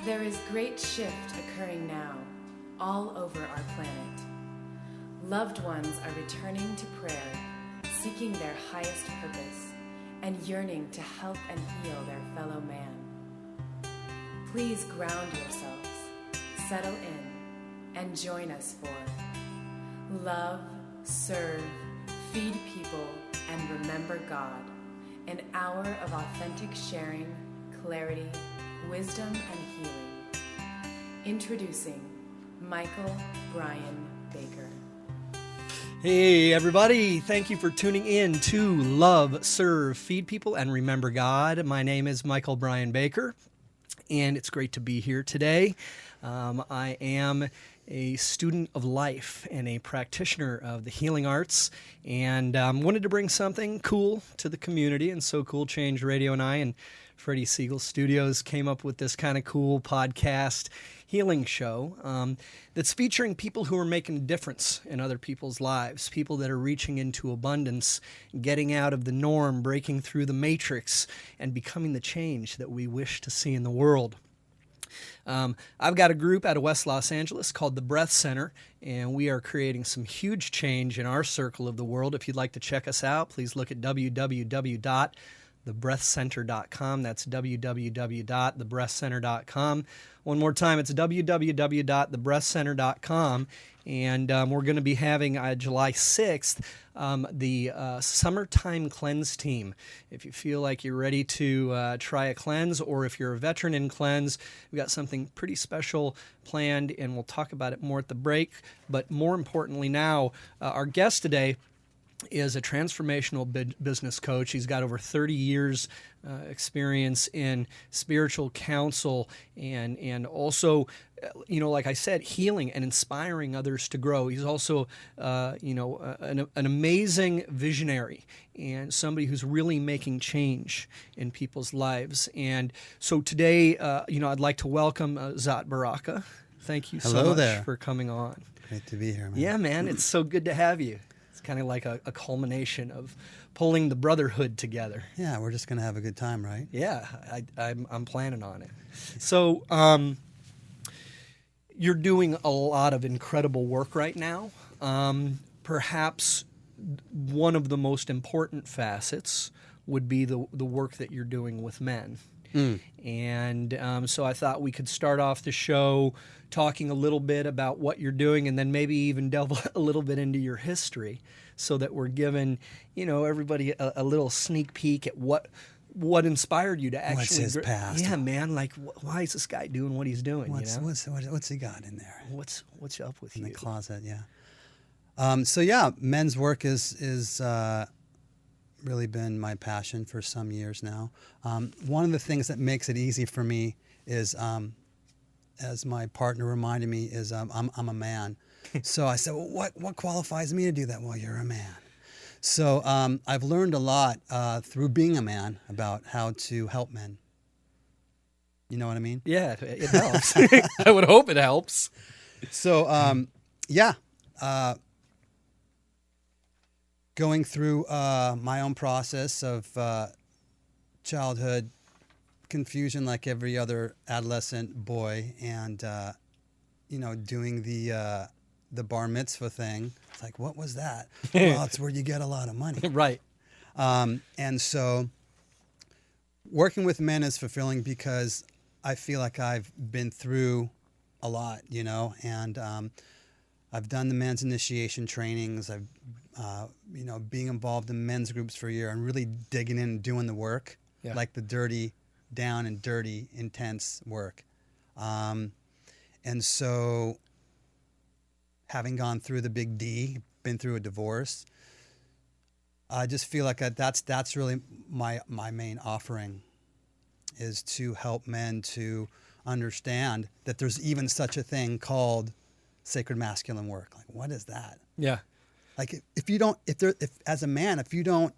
There is great shift occurring now, all over our planet. Loved ones are returning to prayer, seeking their highest purpose, and yearning to help and heal their fellow man. Please ground yourselves, settle in, and join us for love, serve, feed people, and remember God, an hour of authentic sharing, clarity, wisdom, and healing. Introducing Michael Brian Baker. Hey everybody, thank you for tuning in to Love, Serve, Feed People, and Remember God. My name is Michael Brian Baker, and it's great to be here today. I am a student of life and a practitioner of the healing arts, and wanted to bring something cool to the community. And So Cool Change Radio and I and Freddie Siegel Studios came up with this kind of cool podcast healing show that's featuring people who are making a difference in other people's lives, people that are reaching into abundance, getting out of the norm, breaking through the matrix, and becoming the change that we wish to see in the world. I've got a group out of West Los Angeles called the Breath Center, and we are creating some huge change in our circle of the world. If you'd like to check us out, please look at www.thebreathcenter.com. That's www.thebreathcenter.com. One more time, it's www.thebreathcenter.com. And we're going to be having July 6th the Summertime Cleanse Team. If you feel like you're ready to try a cleanse, or if you're a veteran in cleanse, we've got something pretty special planned, and we'll talk about it more at the break. But more importantly now, our guest today is a transformational business coach. He's got over 30 years experience in spiritual counsel and also, like I said, healing and inspiring others to grow. He's also, an amazing visionary and somebody who's really making change in people's lives. And so today, I'd like to welcome Zat Baraka. Thank you so much for coming on. Great to be here, man. Yeah, man. It's so good to have you. Kind of like a culmination of pulling the brotherhood together. Yeah, we're just going to have a good time, right? Yeah, I'm planning on it. So you're doing a lot of incredible work right now. Perhaps one of the most important facets would be the work that you're doing with men. And so I thought we could start off the show talking a little bit about what you're doing, and then maybe even delve a little bit into your history, so that we're giving everybody a little sneak peek at what inspired you to actually. What's his past? Yeah, man. Like, why is this guy doing what he's doing? What's he got in there? What's up with in you? The closet? Yeah. Men's work is really been my passion for some years now. One of the things that makes it easy for me is, as my partner reminded me, is I'm a man. So I said, well, what qualifies me to do that? Well, you're a man. So I've learned a lot through being a man about how to help men. You know what I mean? Yeah, it helps. I would hope it helps. So, going through my own process of childhood confusion like every other adolescent boy, and doing the bar mitzvah thing. It's like, what was that? Well, it's where you get a lot of money. Right. And so working with men is fulfilling because I feel like I've been through a lot, and I've done the men's initiation trainings. I've being involved in men's groups for a year and really digging in and doing the work, like the dirty, down and dirty, intense work. And so having gone through the big D, been through a divorce, I just feel like that's really my main offering, is to help men to understand that there's even such a thing called sacred masculine work. Like, what is that? Yeah. Like, if as a man, if you don't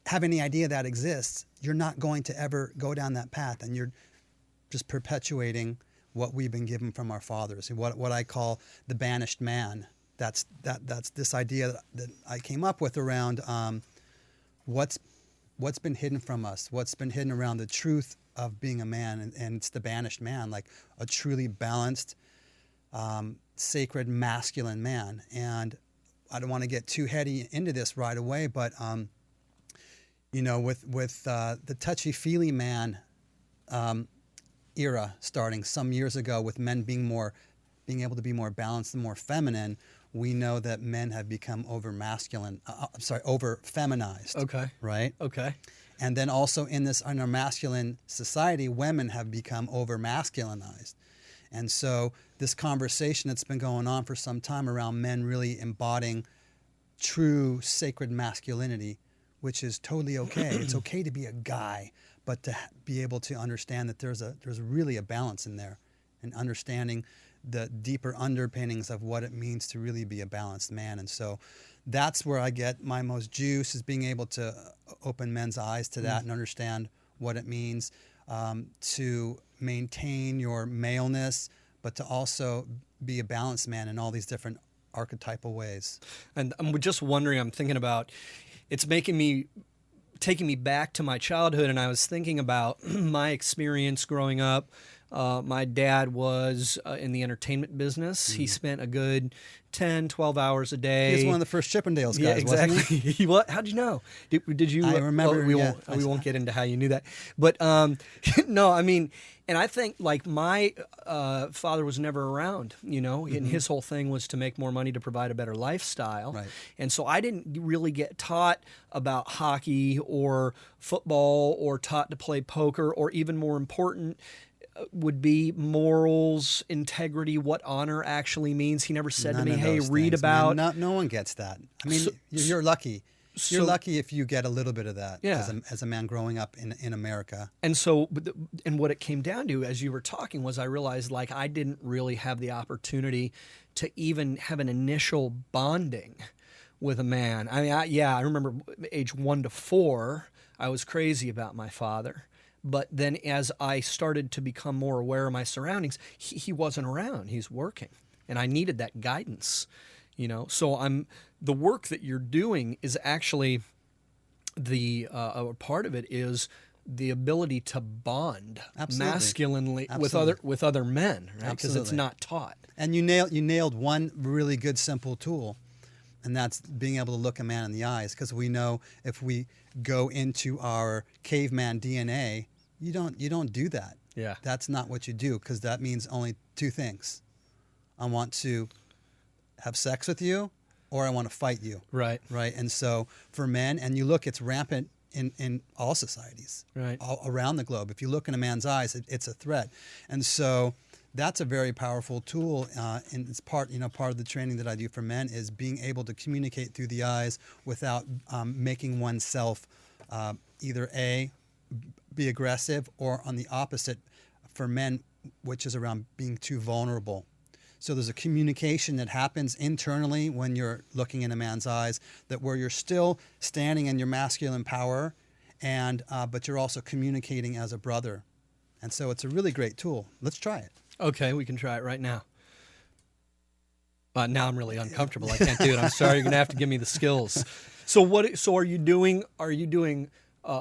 have any idea that exists, you're not going to ever go down that path, and you're just perpetuating what we've been given from our fathers, what I call the banished man. That's this idea that I came up with around what's what's been hidden from us, what's been hidden around the truth of being a man, and it's the banished man, like a truly balanced, sacred, masculine man. And I don't want to get too heady into this right away, but you know, with the touchy-feely man era starting some years ago, with men being able to be more balanced and more feminine, we know that men have become over feminized. Okay. Right? Okay. And then also in our masculine society, women have become over masculinized. And so this conversation that's been going on for some time around men really embodying true sacred masculinity, which is totally okay. It's okay to be a guy, but to be able to understand that there's really a balance in there, and understanding the deeper underpinnings of what it means to really be a balanced man. And so that's where I get my most juice, is being able to open men's eyes to that and understand what it means to maintain your maleness, but to also be a balanced man in all these different archetypal ways. And I'm just wondering, I'm thinking about, it's taking me back to my childhood, and I was thinking about my experience growing up. My dad was in the entertainment business. He spent a good 10, 12 hours a day. He was one of the first Chippendales guys, yeah, exactly. wasn't he? What? How'd you know? Did you? I remember. We won't get into how you knew that. But no, I mean, and I think like my father was never around, you know, and his whole thing was to make more money to provide a better lifestyle. Right. And so I didn't really get taught about hockey or football, or taught to play poker, or even more important would be morals, integrity, what honor actually means. He never said None to me, of hey, those read things, about... man. No one gets that. I mean, you're lucky. You're lucky if you get a little bit of that as a man growing up in America. And so, and what it came down to, as you were talking, was I realized like I didn't really have the opportunity to even have an initial bonding with a man. I mean, I remember age 1 to 4, I was crazy about my father. But then as I started to become more aware of my surroundings, he wasn't around. He's working. And I needed that guidance, you know. So the work that you're doing is actually a part of it is the ability to bond masculinely with other men, right? Because it's not taught. And you nailed one really good simple tool, and that's being able to look a man in the eyes. Because we know if we go into our caveman DNA, you don't do that. Yeah, that's not what you do, because that means only two things: I want to have sex with you, or I want to fight you. Right. And so for men, and you look, it's rampant in all societies, right, all around the globe. If you look in a man's eyes, it's a threat. And so that's a very powerful tool, and it's part of the training that I do for men is being able to communicate through the eyes without making oneself either be aggressive, or on the opposite for men, which is around being too vulnerable. So there's a communication that happens internally when you're looking in a man's eyes, that where you're still standing in your masculine power, and but you're also communicating as a brother. And so it's a really great tool. Let's try it. Okay, we can try it right now. Now I'm really uncomfortable. I can't do it. I'm sorry. You're gonna have to give me the skills. So are you doing? Are you doing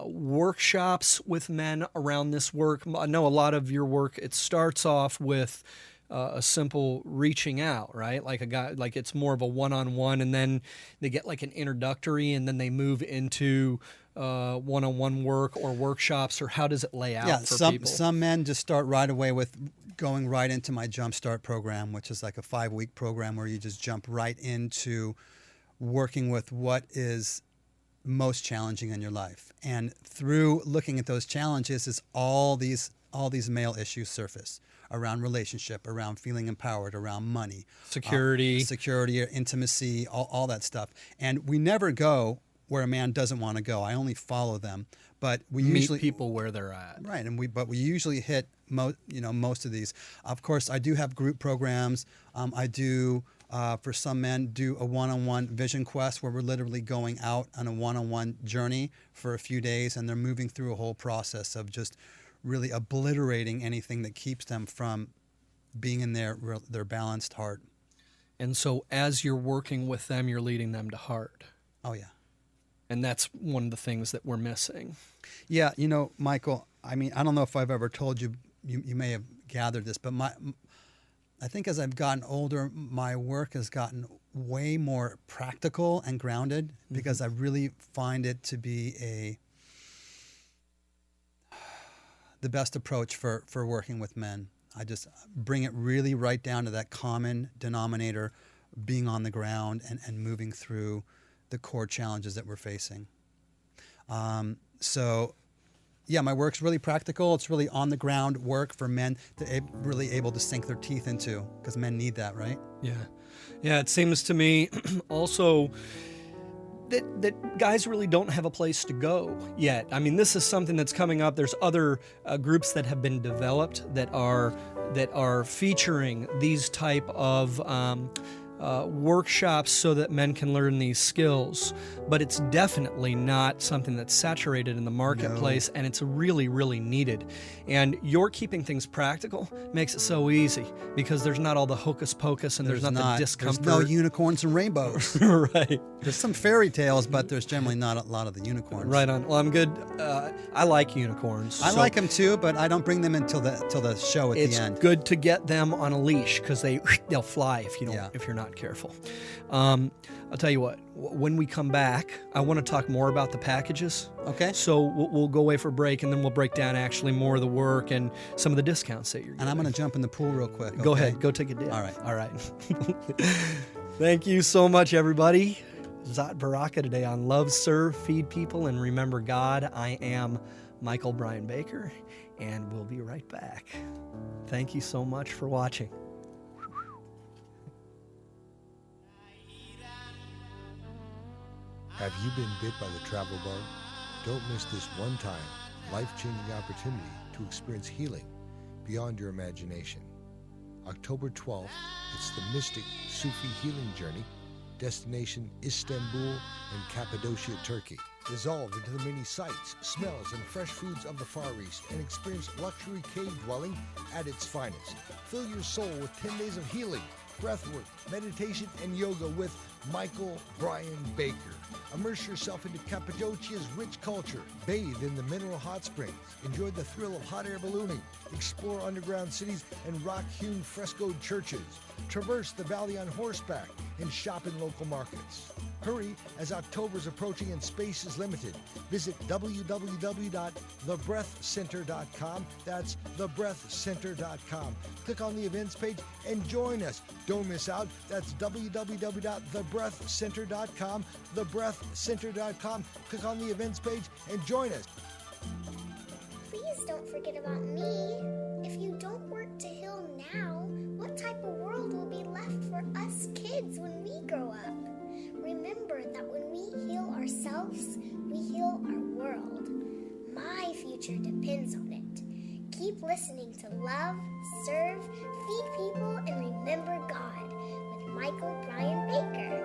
workshops with men around this work? I know a lot of your work. It starts off with a simple reaching out, right? Like a guy, like it's more of a one-on-one, and then they get like an introductory, and then they move into one-on-one work or workshops, or how does it lay out for people? Some men just start right away with going right into my Jumpstart program, which is like a 5-week program where you just jump right into working with what is most challenging in your life. And through looking at those challenges is all these male issues surface around relationship, around feeling empowered, around money, security, intimacy, all that stuff. And we never go where a man doesn't want to go. I only follow them. But we usually meet people where they're at. Right, but we usually hit most of these. Of course, I do have group programs. I do for some men do a one-on-one vision quest where we're literally going out on a one-on-one journey for a few days, and they're moving through a whole process of just really obliterating anything that keeps them from being in their balanced heart. And so as you're working with them, you're leading them to heart. Oh, yeah. And that's one of the things that we're missing. Yeah, Michael, I mean, I don't know if I've ever told you, you may have gathered this, but I think as I've gotten older, my work has gotten way more practical and grounded because I really find it to be the best approach for working with men. I just bring it really right down to that common denominator, being on the ground and moving through the core challenges that we're facing. So, yeah, my work's really practical. It's really on the ground work for men to really able to sink their teeth into, because men need that, right? Yeah. It seems to me also that guys really don't have a place to go yet. I mean, this is something that's coming up. There's other groups that have been developed that are featuring these type of workshops so that men can learn these skills, but it's definitely not something that's saturated in the marketplace, and it's really, really needed. And you're keeping things practical makes it so easy because there's not all the hocus pocus and there's not the discomfort. There's no unicorns and rainbows. Right. There's some fairy tales, but there's generally not a lot of the unicorns. Right on. Well, I'm good. I like unicorns. I like them too, but I don't bring them until the show at the end. It's good to get them on a leash because they'll fly if you're not careful. I'll tell you what, when we come back, I want to talk more about the packages. Okay. So we'll go away for a break, and then we'll break down actually more of the work and some of the discounts that you're getting. And I'm going to jump in the pool real quick. Okay? Go ahead. Go take a dip. All right. Thank you so much, everybody. Zat Baraka today on Love, Serve, Feed People, and Remember God. I am Michael Brian Baker, and we'll be right back. Thank you so much for watching. Have you been bit by the travel bug? Don't miss this one-time, life-changing opportunity to experience healing beyond your imagination. October 12th, it's the Mystic Sufi Healing Journey, destination Istanbul and Cappadocia, Turkey. Dissolve into the many sights, smells, and fresh foods of the Far East and experience luxury cave dwelling at its finest. Fill your soul with 10 days of healing, breathwork, meditation, and yoga with Michael Brian Baker. Immerse yourself into Cappadocia's rich culture. Bathe in the mineral hot springs. Enjoy the thrill of hot air ballooning. Explore underground cities and rock-hewn frescoed churches. Traverse the valley on horseback and shop in local markets. Hurry, as October's approaching and space is limited. Visit www.thebreathcenter.com. That's thebreathcenter.com. Click on the events page and join us. Don't miss out. That's www.thebreathcenter.com. Thebreathcenter.com. Click on the events page and join us. Please don't forget about me. If you don't work to heal now, what type of world will be left for us kids when we grow up? Remember that when we heal ourselves, we heal our world. My future depends on it. Keep listening to Love, Serve, Feed People, and Remember God with Michael Brian Baker.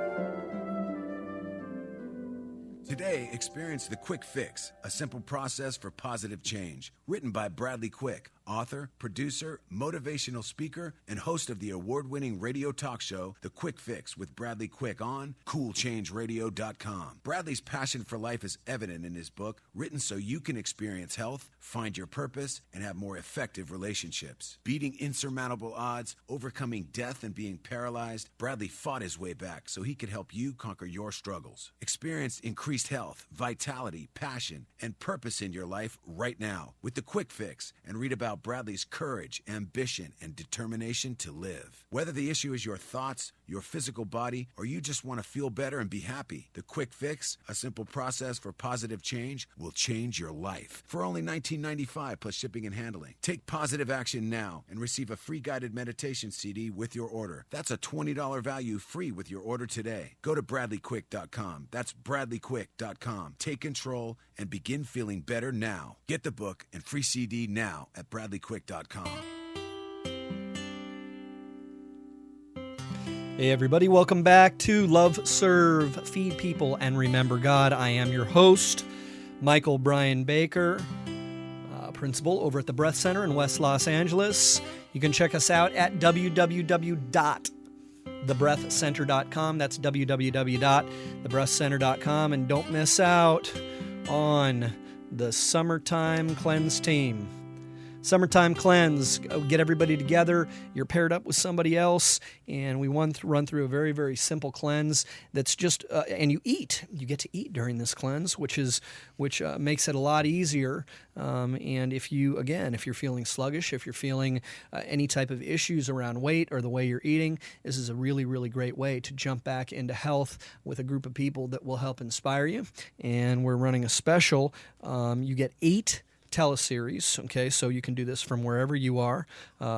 Today, experience The Quick Fix, a simple process for positive change. Written by Bradley Quick, author, producer, motivational speaker, and host of the award-winning radio talk show, The Quick Fix with Bradley Quick on CoolChangeRadio.com. Bradley's passion for life is evident in his book, written so you can experience health, find your purpose, and have more effective relationships. Beating insurmountable odds, overcoming death, and being paralyzed, Bradley fought his way back so he could help you conquer your struggles. Experience increased health, vitality, passion, and purpose in your life right now with The Quick Fix, and read about Bradley's courage, ambition, and determination to live. Whether the issue is your thoughts, your physical body, or you just want to feel better and be happy, The Quick Fix, a simple process for positive change, will change your life. For only $19.95 plus shipping and handling. Take positive action now and receive a free guided meditation CD with your order. That's a $20 value free with your order today. Go to BradleyQuick.com. That's BradleyQuick.com. Take control and begin feeling better now. Get the book and free CD now at BradleyQuick.com. Hey everybody, welcome back to Love, Serve, Feed People, and Remember God. I am your host, Michael Brian Baker, principal over at the Breath Center in West Los Angeles. You can check us out at www.thebreathcenter.com. thebreathcenter.com. That's www.thebreathcenter.com. And don't miss out on the Summertime Cleanse team. Summertime Cleanse, get everybody together. You're paired up with somebody else, and we run through a very, very simple cleanse that's just, and you eat. You get to eat during this cleanse, which makes it a lot easier. And if you're feeling sluggish, if you're feeling any type of issues around weight or the way you're eating, this is a really, really great way to jump back into health with a group of people that will help inspire you. And we're running a special. You get 8 teleseries, okay, so you can do this from wherever you are.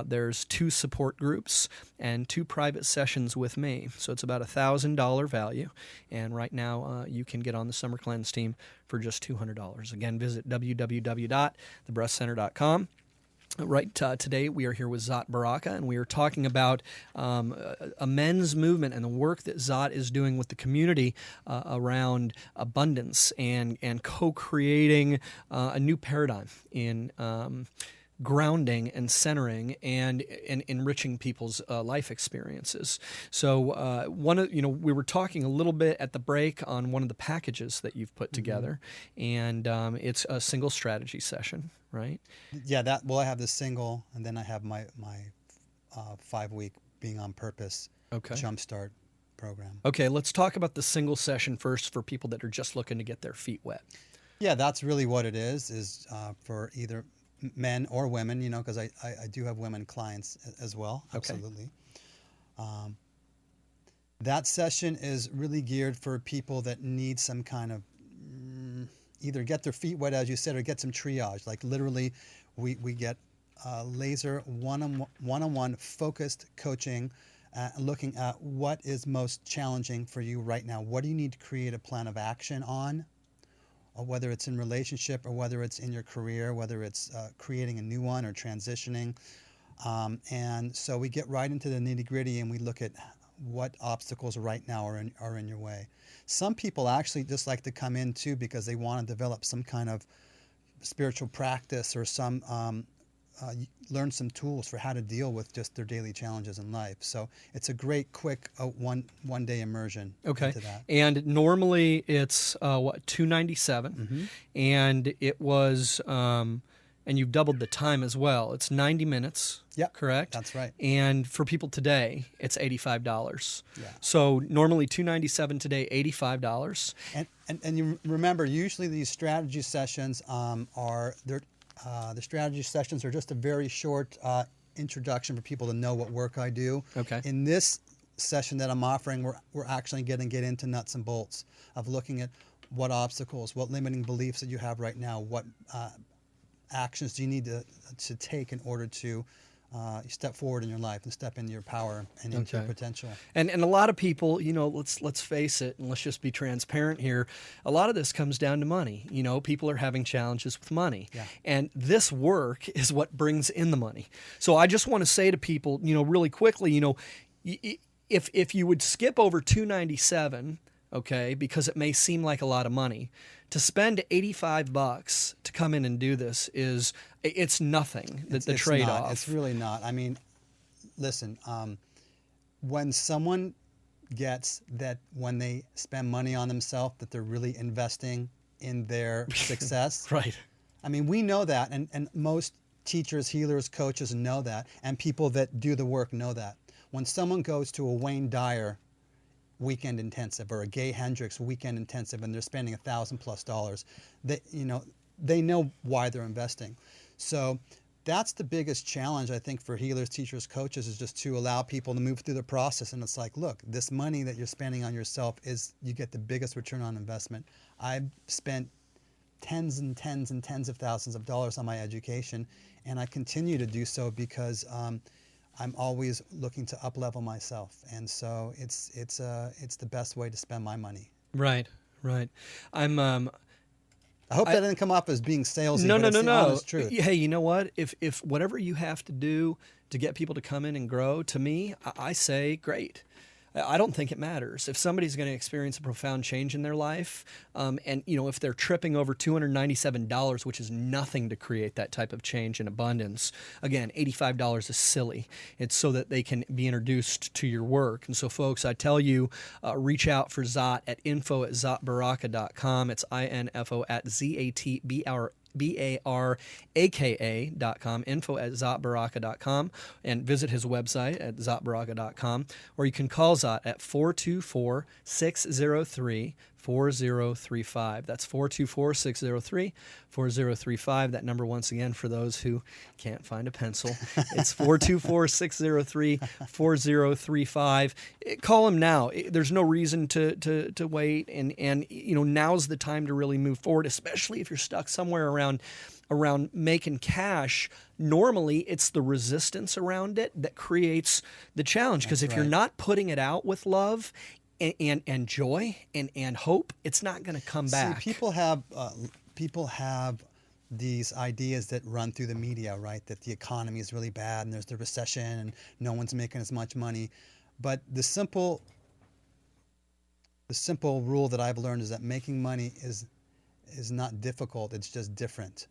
There's 2 support groups and 2 private sessions with me, so it's about $1,000 value, and right now you can get on the Summer Cleanse team for just $200. Again, visit www.thebreathcenter.com. Right, today we are here with Zat Baraka, and we are talking about a men's movement and the work that Zat is doing with the community around abundance and co-creating a new paradigm in grounding and centering and enriching people's life experiences. So we were talking a little bit at the break on one of the packages that you've put together, and it's a single strategy session, right? Yeah, I have the single, and then I have my 5-week Being on Purpose Jumpstart program. Okay, let's talk about the single session first for people that are just looking to get their feet wet. Yeah, that's really what it is for either men or women, because I do have women clients as well. Absolutely. That session is really geared for people that need some kind of either get their feet wet, as you said, or get some triage. Like literally, we get laser one-on-one focused coaching, looking at what is most challenging for you right now. What do you need to create a plan of action on? Or whether it's in relationship or whether it's in your career, whether it's creating a new one or transitioning. And so we get right into the nitty-gritty and we look at what obstacles right now are in your way. Some people actually just like to come in too because they want to develop some kind of spiritual practice or some learn some tools for how to deal with just their daily challenges in life. So it's a great, quick one day immersion into that. And normally it's $297, and it was and you've doubled the time as well. It's 90 minutes. Yep, correct? That's right. And for people today, it's $85. Yeah. So normally $297 today, $85. And you remember, usually these strategy sessions the strategy sessions are just a very short introduction for people to know what work I do. Okay. In this session that I'm offering, we're actually going to get into nuts and bolts of looking at what obstacles, what limiting beliefs that you have right now, what actions do you need to take in order to step forward in your life and step into your power and into your potential. And a lot of people, let's face it, and let's just be transparent here. A lot of this comes down to money. People are having challenges with money. Yeah. And this work is what brings in the money. So I just want to say to people, really quickly, if you would skip over $297, okay, because it may seem like a lot of money, to spend $85 to come in and do this it's nothing. The trade-off. It's really not. I mean, listen, when someone gets that when they spend money on themselves that they're really investing in their success. Right. I mean, we know that, and most teachers, healers, coaches know that, and people that do the work know that. When someone goes to a Wayne Dyer weekend intensive or a Gay Hendricks weekend intensive and they're spending $1,000+, they know why they're investing. So that's the biggest challenge, I think, for healers, teachers, coaches, is just to allow people to move through the process. And it's like, look, this money that you're spending on yourself you get the biggest return on investment. I've spent tens and tens and tens of thousands of dollars on my education, and I continue to do so because I'm always looking to up-level myself. And so it's the best way to spend my money. Right. I hope that didn't come off as being salesy. No. The honest truth. Hey, you know what? If whatever you have to do to get people to come in and grow, to me, I say great. I don't think it matters. If somebody's going to experience a profound change in their life, and if they're tripping over $297, which is nothing to create that type of change in abundance, again, $85 is silly. It's so that they can be introduced to your work. And so, folks, I tell you, reach out for Zat at info@zatbaraka.com. It's info at ZatBaraka.com, info@zatbaraka.com, and visit his website at zatbaraka.com, or you can call Zat at 424-603-4035. That's 424-603-4035. That number, once again, for those who can't find a pencil, it's 424-603-4035. Call him now. There's no reason to wait, and now's the time to really move forward, especially if you're stuck somewhere around making cash. Normally, it's the resistance around it that creates the challenge, because if you're not putting it out with love and joy and hope, it's not going to come back. See, people have these ideas that run through the media, right? That the economy is really bad and there's the recession and no one's making as much money. But the simple rule that I've learned is that making money is not difficult. It's just different.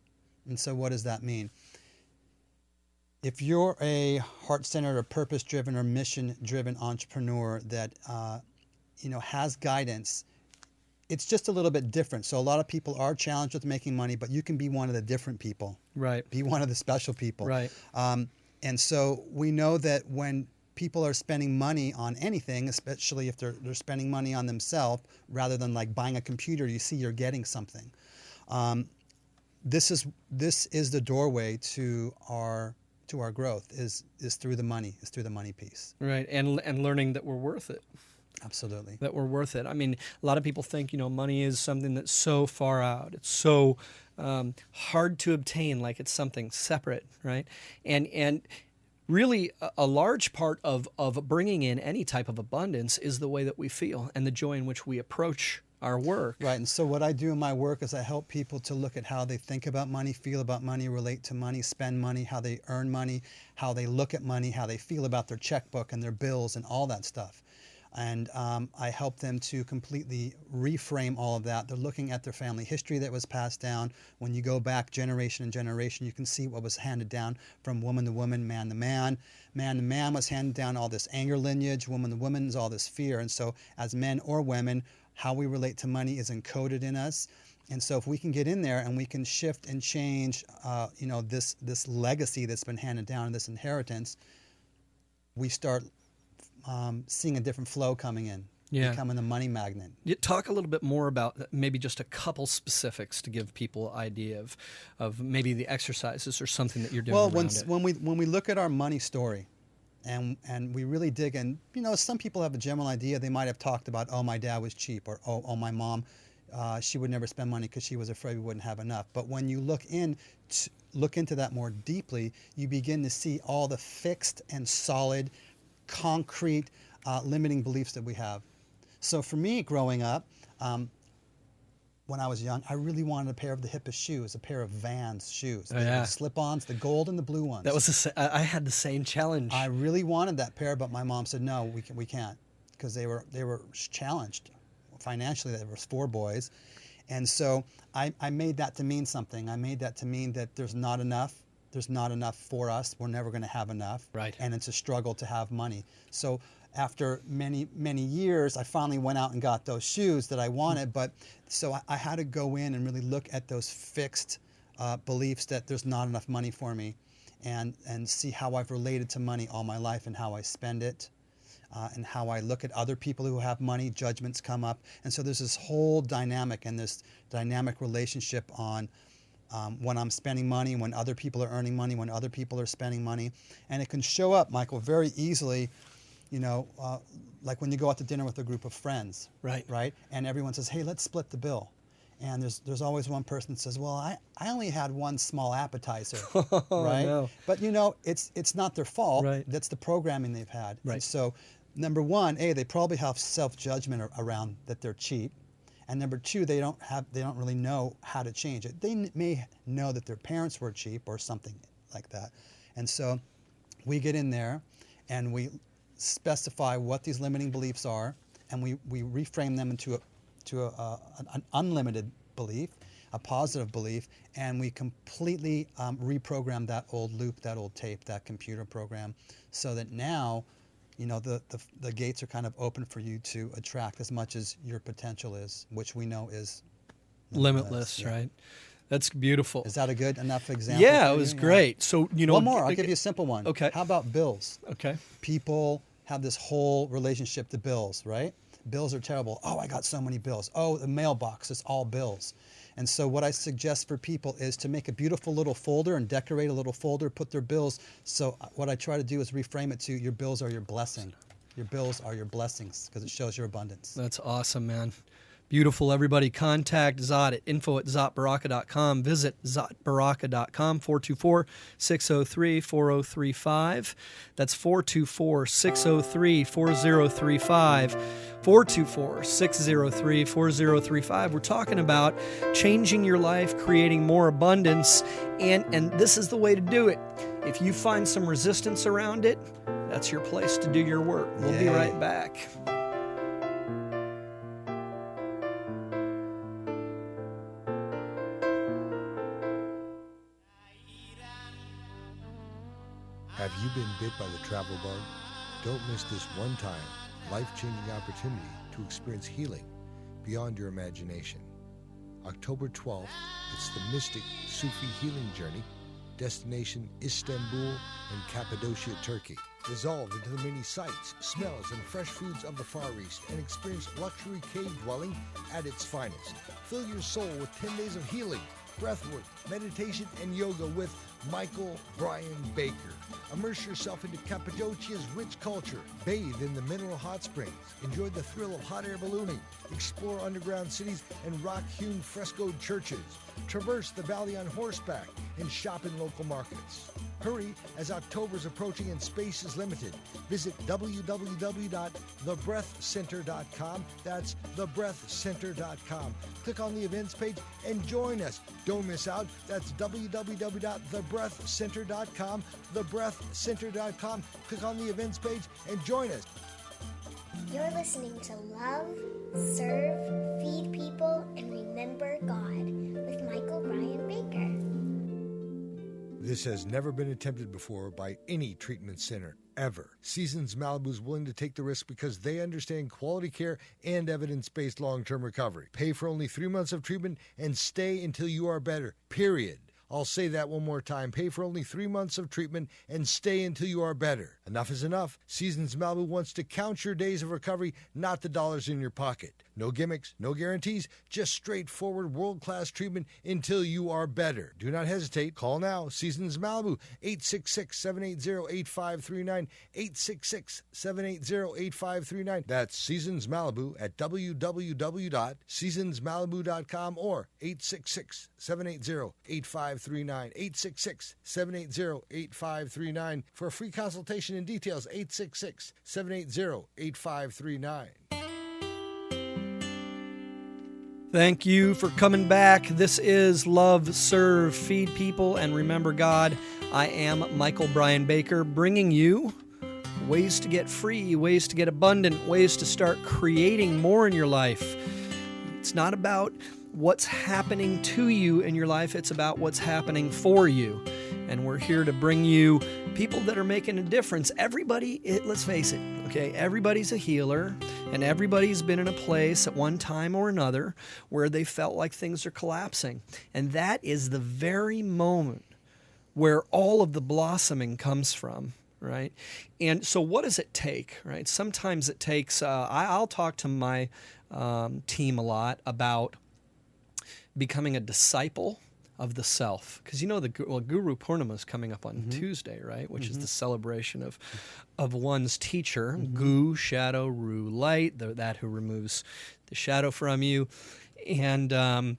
And so what does that mean? If you're a heart-centered or purpose-driven or mission-driven entrepreneur that has guidance, it's just a little bit different. So a lot of people are challenged with making money, but you can be one of the different people. Right. Be one of the special people. Right. And so we know that when people are spending money on anything, especially if they're spending money on themselves, rather than like buying a computer, you see you're getting something. This is the doorway to our growth is through the money, piece. Right. And learning that we're worth it. Absolutely. That we're worth it. I mean, a lot of people think, money is something that's so far out. It's so hard to obtain, like it's something separate, right? And really, a large part of bringing in any type of abundance is the way that we feel and the joy in which we approach our work. Right. And so what I do in my work is I help people to look at how they think about money, feel about money, relate to money, spend money, how they earn money, how they look at money, how they feel about their checkbook and their bills and all that stuff. And I help them to completely reframe all of that. They're looking at their family history that was passed down. When you go back generation and generation, you can see what was handed down from woman to woman, man to man. Man to man was handed down all this anger lineage. Woman to woman is all this fear. And so as men or women, how we relate to money is encoded in us. And so if we can get in there and we can shift and change, this legacy that's been handed down, this inheritance, we start seeing a different flow coming in, becoming a money magnet. Talk a little bit more about maybe just a couple specifics to give people an idea of maybe the exercises or something that you're doing around it. When we look at our money story and we really dig in, some people have a general idea. They might have talked about, oh, my dad was cheap, or oh, my mom, she would never spend money because she was afraid we wouldn't have enough. But when you look into that more deeply, you begin to see all the fixed and solid, concrete limiting beliefs that we have. So for me, growing up, when I was young, I really wanted a pair of the hippest shoes, a pair of Vans shoes. The slip-ons, the gold and the blue ones. That was I had the same challenge. I really wanted that pair, but my mom said, no, we can't, because they were challenged financially. There was 4 boys. And so I made that to mean something. I made that to mean that there's not enough. There's not enough for us. We're never going to have enough. Right. And it's a struggle to have money. So after many, many years, I finally went out and got those shoes that I wanted. But so I had to go in and really look at those fixed beliefs that there's not enough money for me, and see how I've related to money all my life and how I spend it, and how I look at other people who have money. Judgments come up. And so there's this whole dynamic and this dynamic relationship on when I'm spending money, when other people are earning money, when other people are spending money. And it can show up, Michael, very easily, like when you go out to dinner with a group of friends. Right? And everyone says, hey, let's split the bill. And there's always one person that says, well, I only had one small appetizer, right? No. But, it's not their fault. Right. That's the programming they've had. Right. And so, number one, they probably have self-judgment around that they're cheap. And number 2, they don't really know how to change it. They may know that their parents were cheap or something like that. And so we get in there and we specify what these limiting beliefs are, and we reframe them into an unlimited belief, a positive belief, and we completely reprogram that old loop, that old tape, that computer program, so that now, the gates are kind of open for you to attract as much as your potential is, which we know is limitless, yeah. Right? That's beautiful. Is that a good enough example? Yeah, for it was you? great. So, one more. I'll give you a simple one. Okay. How about bills? Okay. People have this whole relationship to bills, right? Bills are terrible. Oh, I got so many bills. Oh, the mailbox is all bills. And so what I suggest for people is to make a beautiful little folder and decorate a little folder, put their bills. So what I try to do is reframe it to your bills are your blessing. Your bills are your blessings because it shows your abundance. That's awesome, man. Beautiful, everybody. Contact Zat at info@zatbaraka.com. Visit zatbaraka.com, 424-603-4035. That's 424-603-4035. 424-603-4035. We're talking about changing your life, creating more abundance, and this is the way to do it. If you find some resistance around it, that's your place to do your work. We'll be right back. Have you been bit by the travel bug? Don't miss this one-time, life-changing opportunity to experience healing beyond your imagination. October 12th, it's the mystic Sufi healing journey, destination Istanbul and Cappadocia, Turkey. Dissolve into the many sights, smells, and fresh foods of the Far East and experience luxury cave dwelling at its finest. Fill your soul with 10 days of healing, breathwork, meditation, and yoga with Michael Brian Baker. Immerse yourself into Cappadocia's rich culture. Bathe in the mineral hot springs. Enjoy the thrill of hot air ballooning. Explore underground cities and rock-hewn frescoed churches. Traverse the valley on horseback and shop in local markets. Hurry, as October's approaching and space is limited. Visit www.thebreathcenter.com. That's thebreathcenter.com. Click on the events page and join us. Don't miss out. That's www.thebreathcenter.com. Thebreathcenter.com. Click on the events page and join us. You're listening to Love, Serve, Feed People, and Remember God with Michael Brian Baker. This has never been attempted before by any treatment center, ever. Seasons Malibu is willing to take the risk because they understand quality care and evidence-based long-term recovery. Pay for only 3 months of treatment and stay until you are better, period. I'll say that one more time. Pay for only 3 months of treatment and stay until you are better. Enough is enough. Seasons Malibu wants to count your days of recovery, not the dollars in your pocket. No gimmicks, no guarantees, just straightforward world-class treatment until you are better. Do not hesitate. Call now. Seasons Malibu, 866-780-8539, 866-780-8539. That's Seasons Malibu at www.seasonsmalibu.com or 866-780-8539, 866-780-8539. For a free consultation and details, 866-780-8539. Thank you for coming back. This is Love, Serve, Feed People, and Remember God. I am Michael Brian Baker, bringing you ways to get free, ways to get abundant, ways to start creating more in your life. It's not about what's happening to you in your life, it's about what's happening for you. And we're here to bring you people that are making a difference. Everybody, let's face it, okay, everybody's a healer, and everybody's been in a place at one time or another where they felt like things are collapsing. And that is the very moment where all of the blossoming comes from, right? And so what does it take, right? Sometimes it takes, I'll talk to my team a lot about becoming a disciple of the self, because Guru Purnima is coming up on Tuesday, right? Which is the celebration of one's teacher, Gu, shadow, Ru, light, that who removes the shadow from you, and the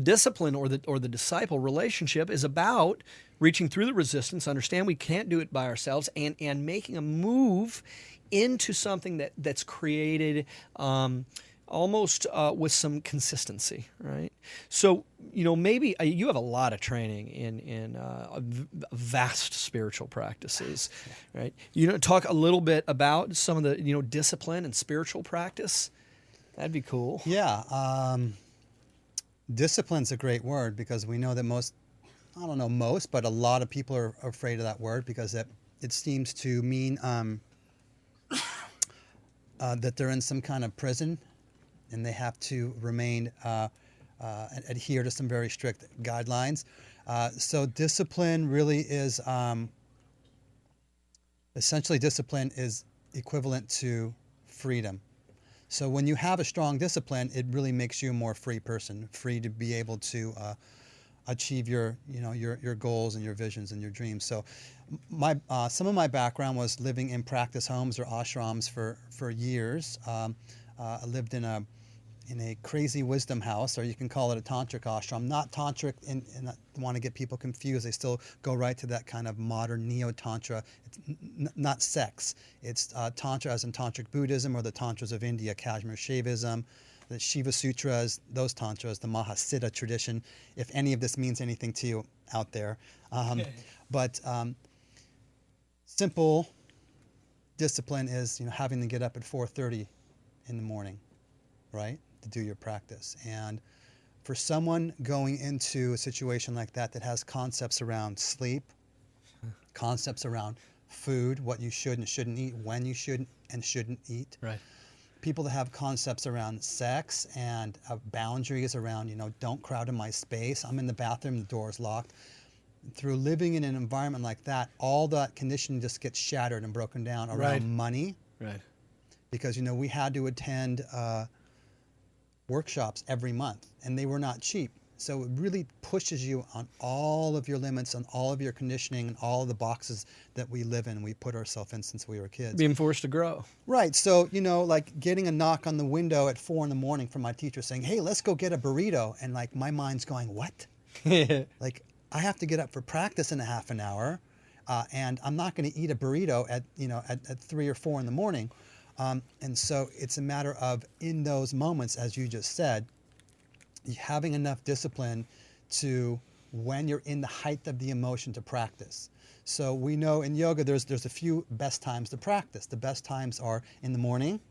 discipline or the disciple relationship is about reaching through the resistance, understand we can't do it by ourselves, and making a move into something that's created almost with some consistency, right? So, maybe you have a lot of training in vast spiritual practices, right? Talk a little bit about some of the, discipline and spiritual practice. That'd be cool. Yeah. Discipline's a great word because we know that but a lot of people are afraid of that word because it seems to mean that they're in some kind of prison and they have to remain adhere to some very strict guidelines. So discipline really is essentially discipline is equivalent to freedom. So when you have a strong discipline, it really makes you a more free person, free to be able to achieve your goals and your visions and your dreams. So some of my background was living in practice homes or ashrams for years. I lived in a crazy wisdom house, or you can call it a tantric ashram. Not tantric, and I want to get people confused. They still go right to that kind of modern neo-tantra. It's not sex. It's tantra as in tantric Buddhism or the tantras of India, Kashmir Shaivism, the Shiva Sutras, those tantras, the Mahasiddha tradition, if any of this means anything to you out there. But simple discipline is having to get up at 4:30 in the morning, right, to do your practice. And for someone going into a situation like that has concepts around sleep, concepts around food, what you should and shouldn't eat, when you should and shouldn't eat. Right. People that have concepts around sex and boundaries around, don't crowd in my space. I'm in the bathroom, the door is locked. Through living in an environment like that, all that conditioning just gets shattered and broken down around money. Right. Because, we had to attend workshops every month, and they were not cheap. So it really pushes you on all of your limits, on all of your conditioning, and all of the boxes that we live in, we put ourselves in since we were kids. Being forced to grow. Right. So, like getting a knock on the window at 4 a.m. from my teacher saying, "Hey, let's go get a burrito." And like my mind's going, "What?" Like I have to get up for practice in a half an hour, and I'm not going to eat a burrito at 3 or 4 in the morning. And so it's a matter of, in those moments, as you just said, having enough discipline to, when you're in the height of the emotion, to practice. So we know in yoga there's a few best times to practice. The best times are in the morning,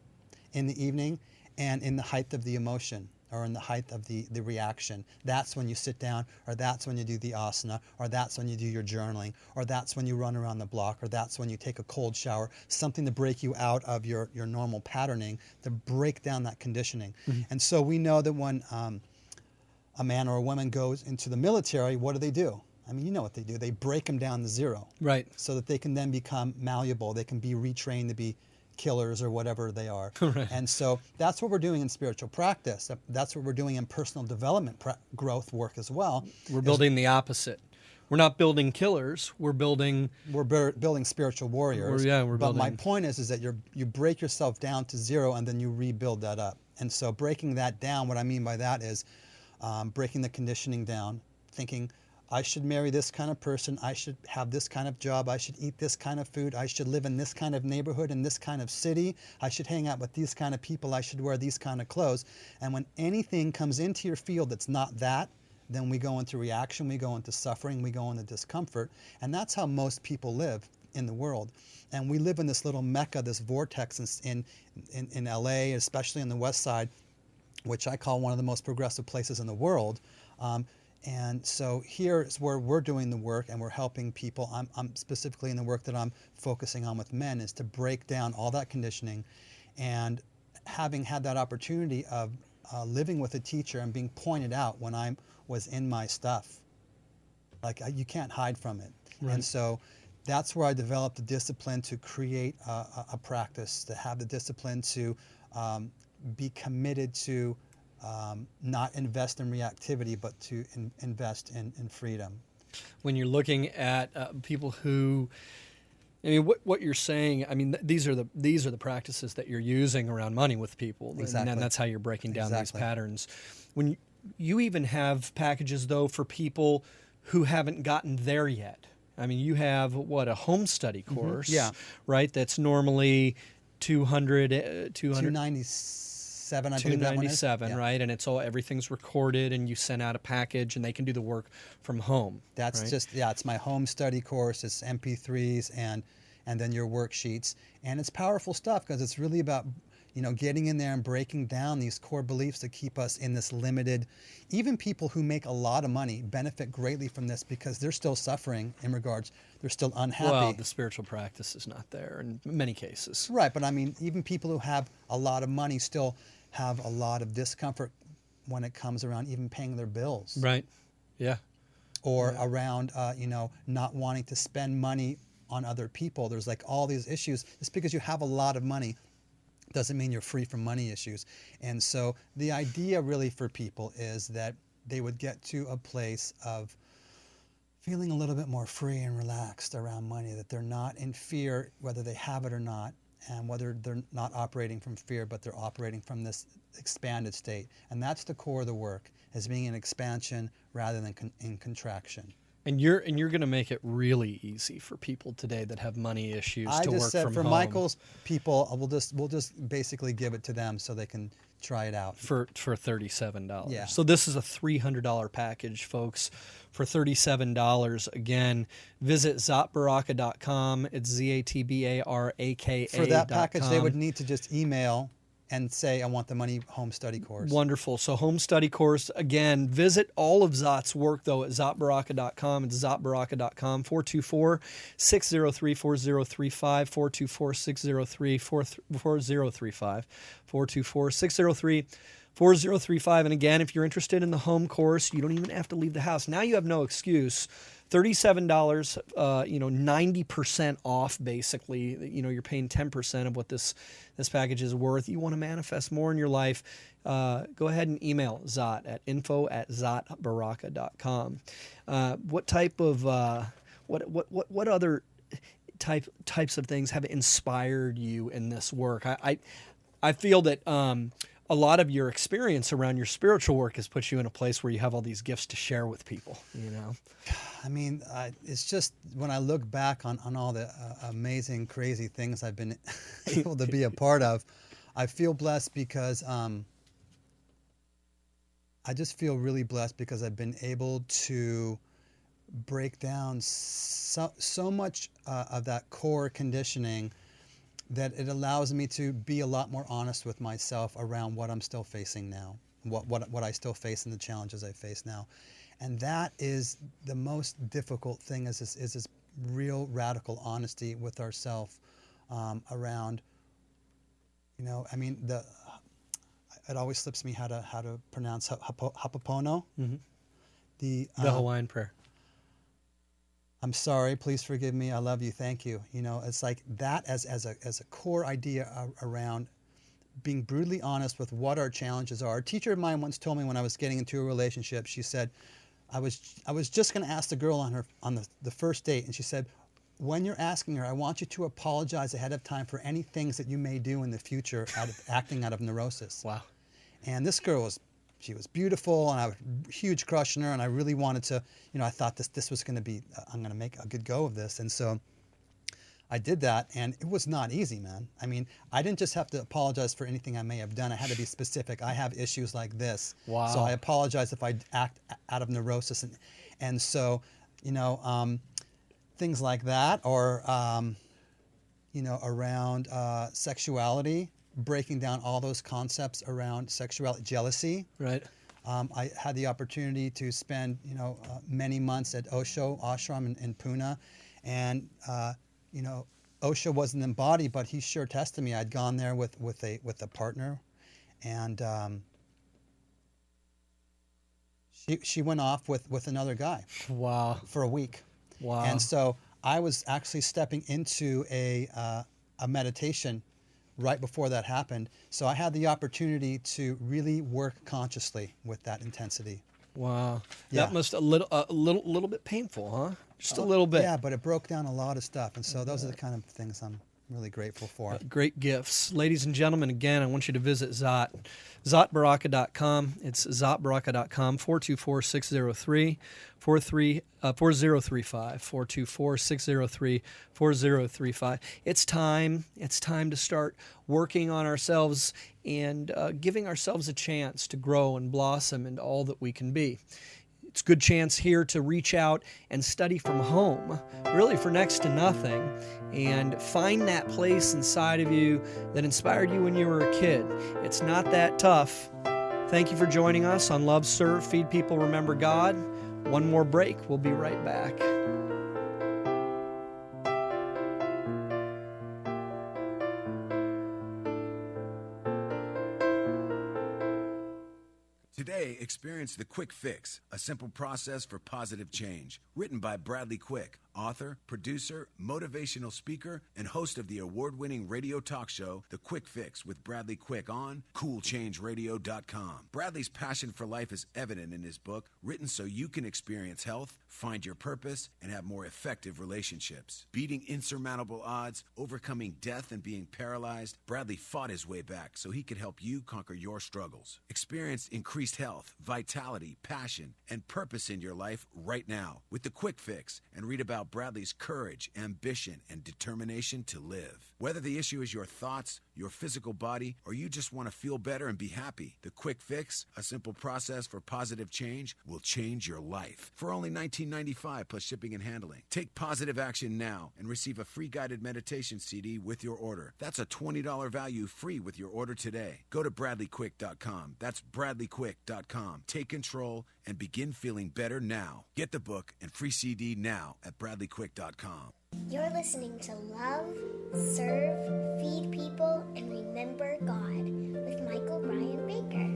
in the evening, and in the height of the emotion, or in the height of the reaction. That's when you sit down, or that's when you do the asana, or that's when you do your journaling, or that's when you run around the block, or that's when you take a cold shower, something to break you out of your normal patterning, to break down that conditioning. Mm-hmm. And so we know that when a man or a woman goes into the military, what do? I mean, you know what they do. They break them down to zero. Right. So that they can then become malleable. They can be retrained to be killers or whatever they are. Right. And so that's what we're doing in spiritual practice. That's what we're doing in personal development growth work as well. We're building the opposite. We're not building killers. We're building spiritual warriors. But my point is that you break yourself down to zero and then you rebuild that up. And so breaking that down, what I mean by that is breaking the conditioning down, thinking, I should marry this kind of person, I should have this kind of job, I should eat this kind of food, I should live in this kind of neighborhood, in this kind of city, I should hang out with these kind of people, I should wear these kind of clothes. And when anything comes into your field that's not that, then we go into reaction, we go into suffering, we go into discomfort. And that's how most people live in the world. And we live in this little mecca, this vortex in LA, especially on the west side, which I call one of the most progressive places in the world. And so here is where we're doing the work and we're helping people. I'm specifically in the work that I'm focusing on with men is to break down all that conditioning. And having had that opportunity of living with a teacher and being pointed out when I was in my stuff, like you can't hide from it. Right. And so that's where I developed the discipline to create a practice, to have the discipline to be committed to not invest in reactivity, but to invest in freedom. When you're looking at people who, I mean, what you're saying, I mean, these are the practices that you're using around money with people. Exactly. And that's how you're breaking down these patterns. When you even have packages, though, for people who haven't gotten there yet. I mean, you have, a home study course, Yeah. right? That's normally $297. $297, I believe that one is. $297, Yeah. right? And everything's recorded, and you send out a package, and they can do the work from home. That's right? it's my home study course. It's MP3s and then your worksheets. And it's powerful stuff because it's really about, getting in there and breaking down these core beliefs that keep us in this limited. Even people who make a lot of money benefit greatly from this because they're still suffering in regards, they're still unhappy. Well, the spiritual practice is not there in many cases. Right, but I mean, even people who have a lot of money still have a lot of discomfort when it comes around even paying their bills. Right, yeah. Or around, not wanting to spend money on other people. There's like all these issues. It's because you have a lot of money doesn't mean you're free from money issues. And so the idea really for people is that they would get to a place of feeling a little bit more free and relaxed around money, that they're not in fear whether they have it or not, and whether they're not operating from fear, but they're operating from this expanded state. And that's the core of the work, is being in expansion rather than in contraction. And you're going to make it really easy for people today that have money issues to work from home. I just said for Michael's people, we'll just basically give it to them so they can try it out for $37. Yeah. So this is a $300 package, folks. For $37, again, visit zatbaraka.com. It's ZATBARAKA. For that package, they would need to just email and say, I want the money home study course. Wonderful. So home study course, again, visit all of Zat's work, though, at zatbaraka.com. It's zatbaraka.com, 424-603-4035, 424-603-4035, 424-603-4035. And again, if you're interested in the home course, you don't even have to leave the house. Now you have no excuse. $37, 90% off, basically. You're paying 10% of what this package is worth. You want to manifest more in your life, go ahead and email Zat at info@zatbaraka.com. What type of what other types of things have inspired you in this work? I feel that a lot of your experience around your spiritual work has put you in a place where you have all these gifts to share with people, I mean, it's just when I look back on all the amazing, crazy things I've been able to be a part of, I feel blessed because I just feel really blessed because I've been able to break down so much of that core conditioning that it allows me to be a lot more honest with myself around what I'm still facing now, what I still face and the challenges I face now. And that is the most difficult thing, is this real radical honesty with ourselves around, it always slips me how to pronounce Ho'oponopono. Mm-hmm. The Hawaiian prayer. I'm sorry, please forgive me, I love you, thank you. It's like that as a core idea around being brutally honest with what our challenges are. A teacher of mine once told me when I was getting into a relationship, she said, I was just going to ask the girl on the first date, and she said, when you're asking her, I want you to apologize ahead of time for any things that you may do in the future acting out of neurosis. Wow. And this girl she was beautiful, and I had a huge crush on her, and I really wanted to, I thought this was going to be, I'm going to make a good go of this. And so I did that, and it was not easy, man. I mean, I didn't just have to apologize for anything I may have done. I had to be specific. I have issues like this. Wow. So I apologize if I act out of neurosis. And so, things like that, or, around sexuality, breaking down all those concepts around sexuality, jealousy. Right. I had the opportunity to spend, many months at Osho ashram in Pune, and Osho wasn't in body, but he sure tested me. I'd gone there with a partner, and she went off with another guy. Wow. For a week. Wow. And so I was actually stepping into a meditation right before that happened. So I had the opportunity to really work consciously with that intensity. Wow. Yeah. That must a little bit painful, huh? Just a little bit. Yeah, but it broke down a lot of stuff, and so those are the kind of things I'm really grateful for. Great gifts. Ladies and gentlemen, again, I want you to visit zatbaraka.com. It's zatbaraka.com, 424-603-4035, 424-603-4035. It's time to start working on ourselves and giving ourselves a chance to grow and blossom into all that we can be. It's a good chance here to reach out and study from home, really for next to nothing, and find that place inside of you that inspired you when you were a kid. It's not that tough. Thank you for joining us on Love, Serve, Feed People, Remember God. One more break. We'll be right back. Today, experience The Quick Fix, a simple process for positive change. Written by Bradley Quick, author, producer, motivational speaker, and host of the award-winning radio talk show, The Quick Fix with Bradley Quick on CoolChangeRadio.com. Bradley's passion for life is evident in his book, written so you can experience health, find your purpose, and have more effective relationships. Beating insurmountable odds, overcoming death, and being paralyzed, Bradley fought his way back so he could help you conquer your struggles. Experience increased health, vitality, passion, and purpose in your life right now with The Quick Fix, and read about Bradley's courage, ambition, and determination to live. Whether the issue is your thoughts, your physical body, or you just want to feel better and be happy, The Quick Fix, a simple process for positive change, will change your life. For only $19.95 plus shipping and handling. Take positive action now and receive a free guided meditation CD with your order. That's a $20 value free with your order today. Go to BradleyQuick.com. That's BradleyQuick.com. Take control and begin feeling better now. Get the book and free CD now at BradleyQuick.com. You're listening to Love, Serve, Feed People, and Remember God with Michael Brian Baker.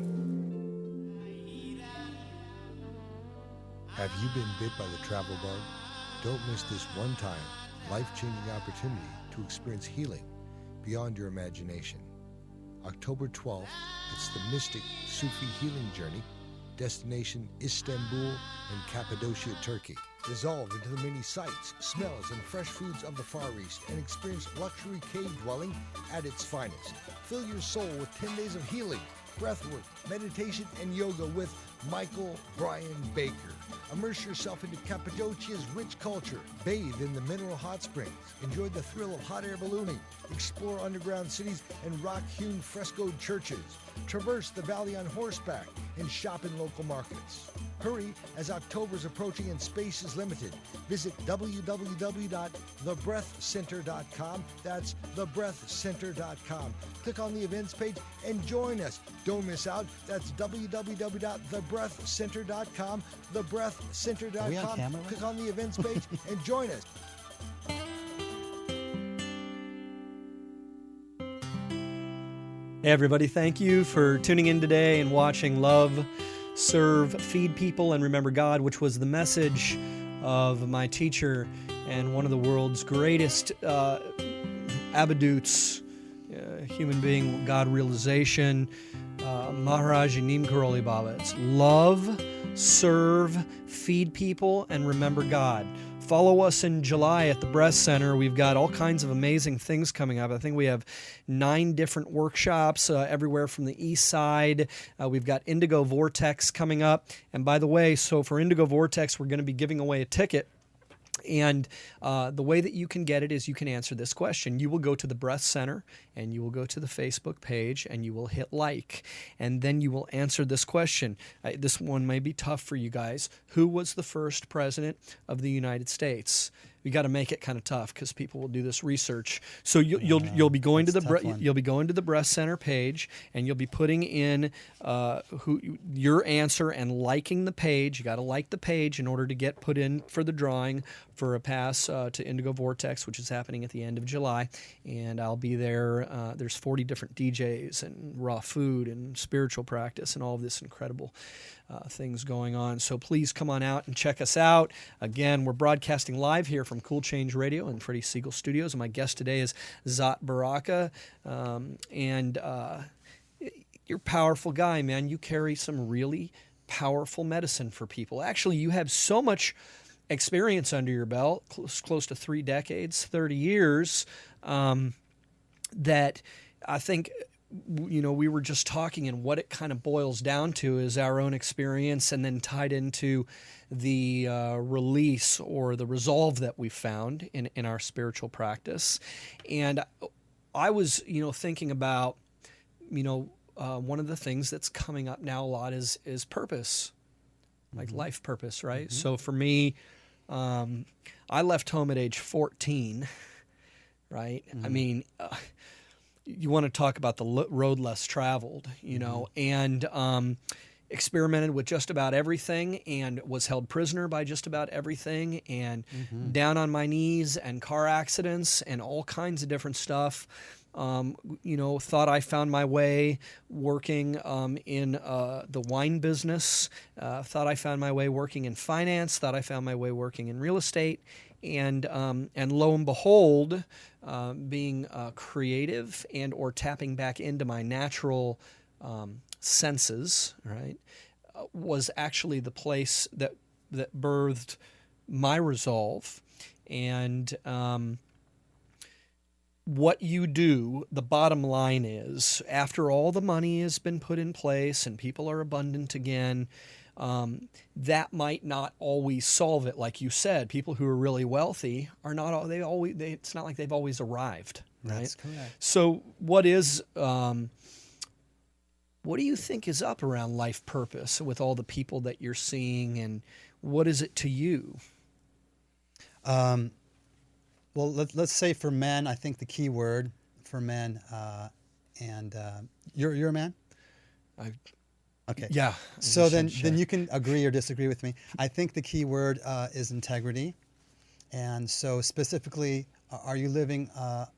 Have you been bit by the travel bug? Don't miss this one-time, life-changing opportunity to experience healing beyond your imagination. October 12th, it's the Mystic Sufi Healing Journey, destination Istanbul and Cappadocia, Turkey. Dissolve into the many sights, smells, and fresh foods of the Far East and experience luxury cave dwelling at its finest. Fill your soul with 10 days of healing, breathwork, meditation, and yoga with Michael Brian Baker. Immerse yourself into Cappadocia's rich culture. Bathe in the mineral hot springs. Enjoy the thrill of hot air ballooning. Explore underground cities and rock-hewn frescoed churches. Traverse the valley on horseback and shop in local markets. Hurry, as October is approaching and space is limited. Visit www.thebreathcenter.com. That's thebreathcenter.com. Click on the events page and join us. Don't miss out. That's www.thebreathcenter.com. Thebreathcenter.com. Click on the events page and join us. Hey everybody, thank you for tuning in today and watching Love, Serve, Feed People, and Remember God, which was the message of my teacher and one of the world's greatest abadutes, human being, God realization, Maharaji Neem Karoli Baba. It's love, serve, feed people, and remember God. Follow us in July at the Breast Center. We've got all kinds of amazing things coming up. I think we have 9 different workshops everywhere from the east side. We've got Indigo Vortex coming up. And by the way, so for Indigo Vortex, we're going to be giving away a ticket. And the way that you can get it is you can answer this question. You will go to the Breast Center and you will go to the Facebook page and you will hit like. And then you will answer this question. This one may be tough for you guys. Who was the first president of the United States? We got to make it kind of tough because people will do this research. So you'll be going to the Breast Center page and you'll be putting in your answer and liking the page. You got to like the page in order to get put in for the drawing for a pass to Indigo Vortex, which is happening at the end of July. And I'll be there. There's 40 different DJs and raw food and spiritual practice and all of this incredible things going on. So please come on out and check us out. Again, we're broadcasting live here from Cool Change Radio and Freddie Siegel Studios. And my guest today is Zat Baraka. You're a powerful guy, man. You carry some really powerful medicine for people. Actually, you have so much experience under your belt, close to 3 decades, 30 years. that I think, we were just talking, and what it kind of boils down to is our own experience, and then tied into the release or the resolve that we found in our spiritual practice. And I was, thinking about, one of the things that's coming up now a lot is purpose, like life purpose, right? Mm-hmm. So for me, I left home at age 14, right? Mm-hmm. I mean, you want to talk about the road less traveled, and experimented with just about everything, and was held prisoner by just about everything, and down on my knees, and car accidents and all kinds of different stuff. Thought I found my way working in the wine business, thought I found my way working in finance, thought I found my way working in real estate, and lo and behold, being creative and or tapping back into my natural senses, right, was actually the place that birthed my resolve. And what you do, the bottom line is, after all the money has been put in place and people are abundant again, that might not always solve it. Like you said, people who are really wealthy are not, it's not like they've always arrived, right? That's correct. So what do you think is up around life purpose with all the people that you're seeing, and what is it to you? Well, let's say for men, I think the key word for men, and you're a man? Okay. Yeah. So then you can agree or disagree with me. I think the key word is integrity. And so specifically, are you living a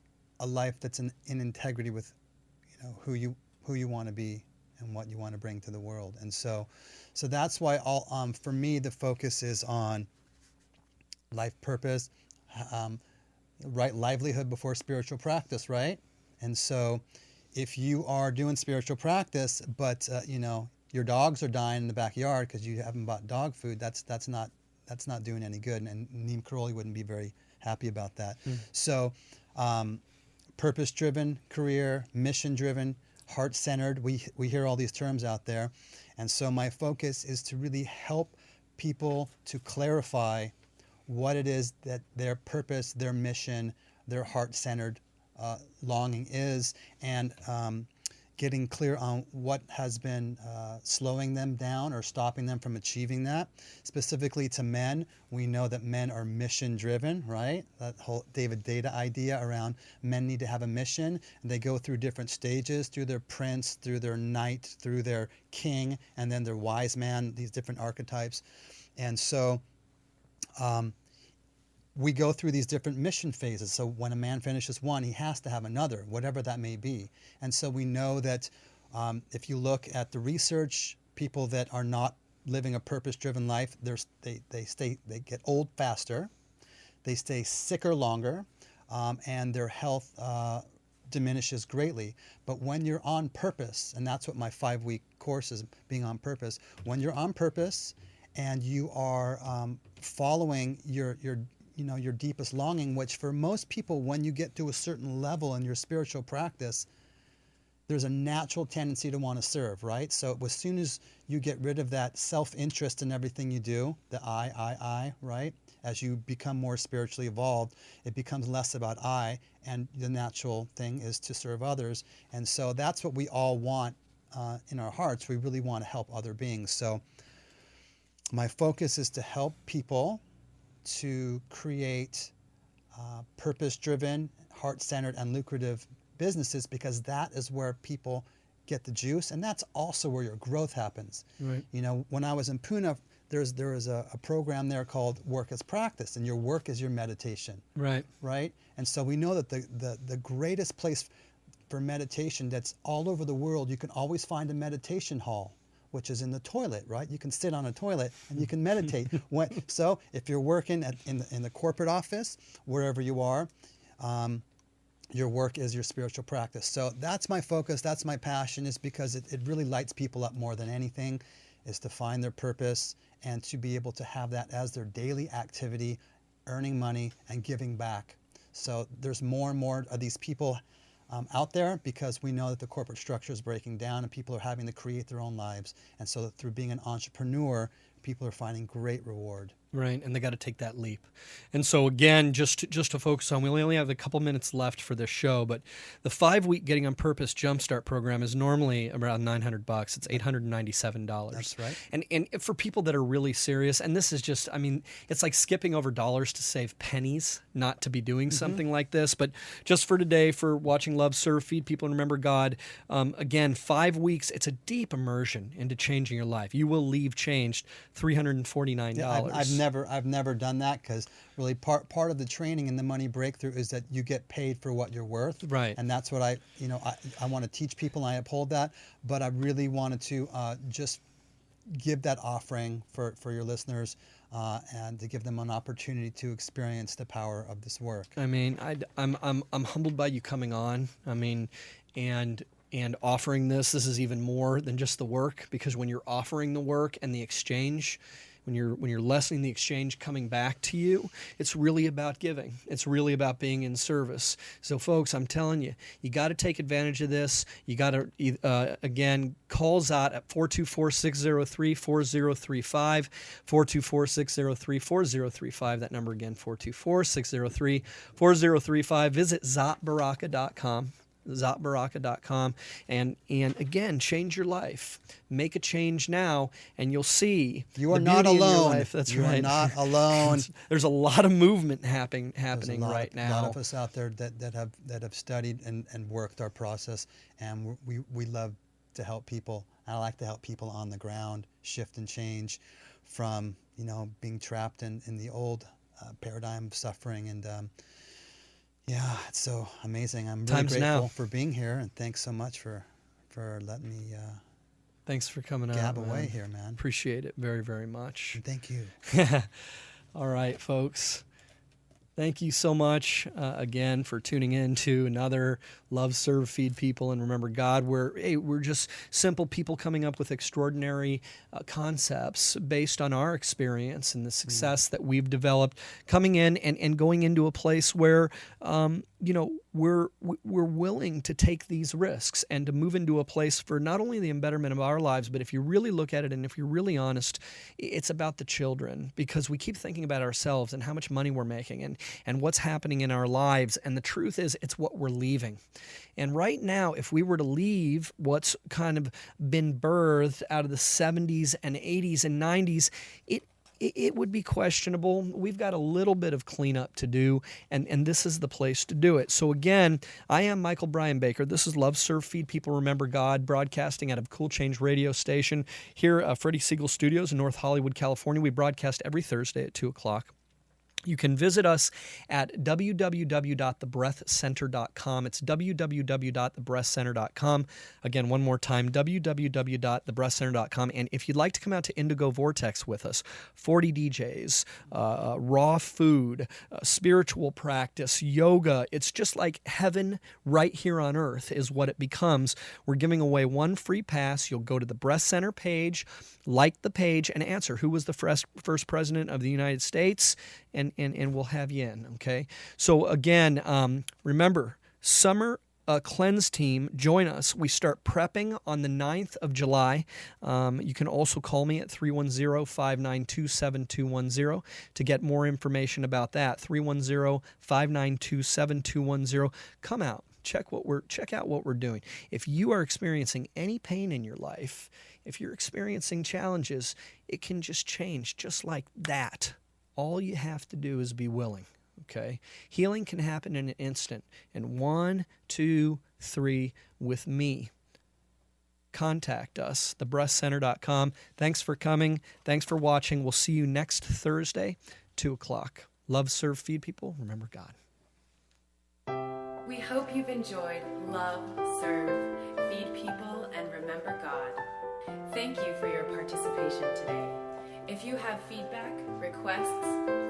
life that's in integrity with, who you want to be and what you want to bring to the world? And so that's why for me, the focus is on life purpose, right livelihood before spiritual practice, right? And so if you are doing spiritual practice, but your dogs are dying in the backyard because you haven't bought dog food, that's not doing any good, and Neem Karoli wouldn't be very happy about that. So purpose-driven career, mission-driven, heart-centered, we hear all these terms out there. And so my focus is to really help people to clarify what it is that their purpose, their mission, their heart-centered longing is, and getting clear on what has been slowing them down or stopping them from achieving that. Specifically to men, we know that men are mission-driven, right? That whole David Data idea around men need to have a mission, and they go through different stages, through their prince, through their knight, through their king, and then their wise man, these different archetypes. And so we go through these different mission phases. So when a man finishes one, he has to have another, whatever that may be. And so we know that if you look at the research, people that are not living a purpose-driven life, they get old faster, they stay sicker longer, and their health diminishes greatly. But when you're on purpose, and that's what my 5-week course is, being on purpose. When you're on purpose and you are following your deepest longing, which for most people, when you get to a certain level in your spiritual practice, there's a natural tendency to want to serve, right? So as soon as you get rid of that self-interest in everything you do, the I, right? As you become more spiritually evolved, it becomes less about I, and the natural thing is to serve others. And so that's what we all want in our hearts. We really want to help other beings. So my focus is to help people to create purpose-driven, heart-centered, and lucrative businesses, because that is where people get the juice, and that's also where your growth happens. Right. When I was in Pune, there was a program there called Work as Practice, and your work is your meditation. Right. Right? And so we know that the greatest place for meditation that's all over the world, you can always find a meditation hall, which is in the toilet, right? You can sit on a toilet and you can meditate. So if you're working in the corporate office, wherever you are, your work is your spiritual practice. So that's my focus, that's my passion, is because it really lights people up more than anything, is to find their purpose and to be able to have that as their daily activity, earning money and giving back. So there's more and more of these people out there, because we know that the corporate structure is breaking down and people are having to create their own lives. And so through being an entrepreneur, people are finding great reward. Right, and they got to take that leap. And so again, just to focus on, we only have a couple minutes left for this show, but the 5-week Getting on Purpose Jumpstart program is normally around $900. It's $897. That's right. And for people that are really serious, and this is just, I mean, it's like skipping over dollars to save pennies, not to be doing something like this. But just for today, for watching Love, Serve, Feed People, and Remember God, again, 5 weeks, it's a deep immersion into changing your life. You will leave changed, $349. Yeah, I've never done that, because really part of the training and the money breakthrough is that you get paid for what you're worth. Right. And that's what I want to teach people, and I uphold that. But I really wanted to just give that offering for your listeners, and to give them an opportunity to experience the power of this work. I mean, I'm humbled by you coming on. I mean, and offering this is even more than just the work, because when you're offering the work and the exchange, when you're lessening the exchange coming back to you, it's really about giving. It's really about being in service. So folks, I'm telling you, you got to take advantage of this. You got to, again, call Zat at 424-603-4035, 424-603-4035. That number again, 424-603-4035. Visit zatbaraka.com. zatbaraka.com, and again, change your life. Make a change now, and you'll see you are the not beauty in your alone. life. That's you right. are not alone. There's a lot of movement happening right now. A lot of us out there that have studied and worked our process, and we love to help people. I like to help people on the ground shift and change from being trapped in the old paradigm of suffering. And yeah, it's so amazing. I'm really grateful for being here, and thanks so much for letting me thanks for coming gab out, away here, man. Appreciate it very, very much. And thank you. All right, folks. Thank you so much again for tuning in to another Love, Serve, Feed People, and Remember God. We're just simple people coming up with extraordinary concepts based on our experience and the success that we've developed, coming in and going into a place where we're willing to take these risks and to move into a place for not only the betterment of our lives, but if you really look at it and if you're really honest, it's about the children, because we keep thinking about ourselves and how much money we're making and what's happening in our lives. And the truth is, it's what we're leaving. And right now, if we were to leave what's kind of been birthed out of the 70s and 80s and 90s, it would be questionable. We've got a little bit of cleanup to do, and this is the place to do it. So again, I am Michael Brian Baker. This is Love, Serve, Feed People, Remember God, broadcasting out of Cool Change Radio Station here at Freddie Siegel Studios in North Hollywood, California. We broadcast every Thursday at 2 o'clock. You can visit us at www.thebreathcenter.com. It's www.thebreathcenter.com. Again, one more time, www.thebreathcenter.com. And if you'd like to come out to Indigo Vortex with us, 40 DJs, raw food, spiritual practice, yoga, it's just like heaven right here on earth is what it becomes. We're giving away one free pass. You'll go to the Breath Center page, like the page, and answer who was the first president of the United States, and we'll have you in, okay? So again, remember, summer cleanse team, join us. We start prepping on the 9th of July. You can also call me at 310-592-7210 to get more information about that. 310-592-7210. Come out. Check out what we're doing. If you are experiencing any pain in your life, if you're experiencing challenges, it can just change just like that. All you have to do is be willing, okay? Healing can happen in an instant. And 1, 2, 3 with me. Contact us, thebreathcenter.com. Thanks for coming. Thanks for watching. We'll see you next Thursday, 2 o'clock. Love, Serve, Feed People. Remember God. We hope you've enjoyed Love, Serve, Feed People, and Remember God. Thank you for your participation today. If you have feedback, requests,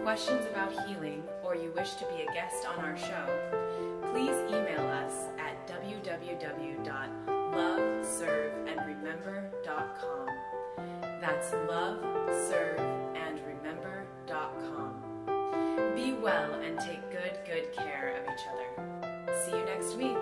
questions about healing, or you wish to be a guest on our show, please email us at www.loveserveandremember.com. That's loveserveandremember.com. Be well and take good care of each other. See you next week.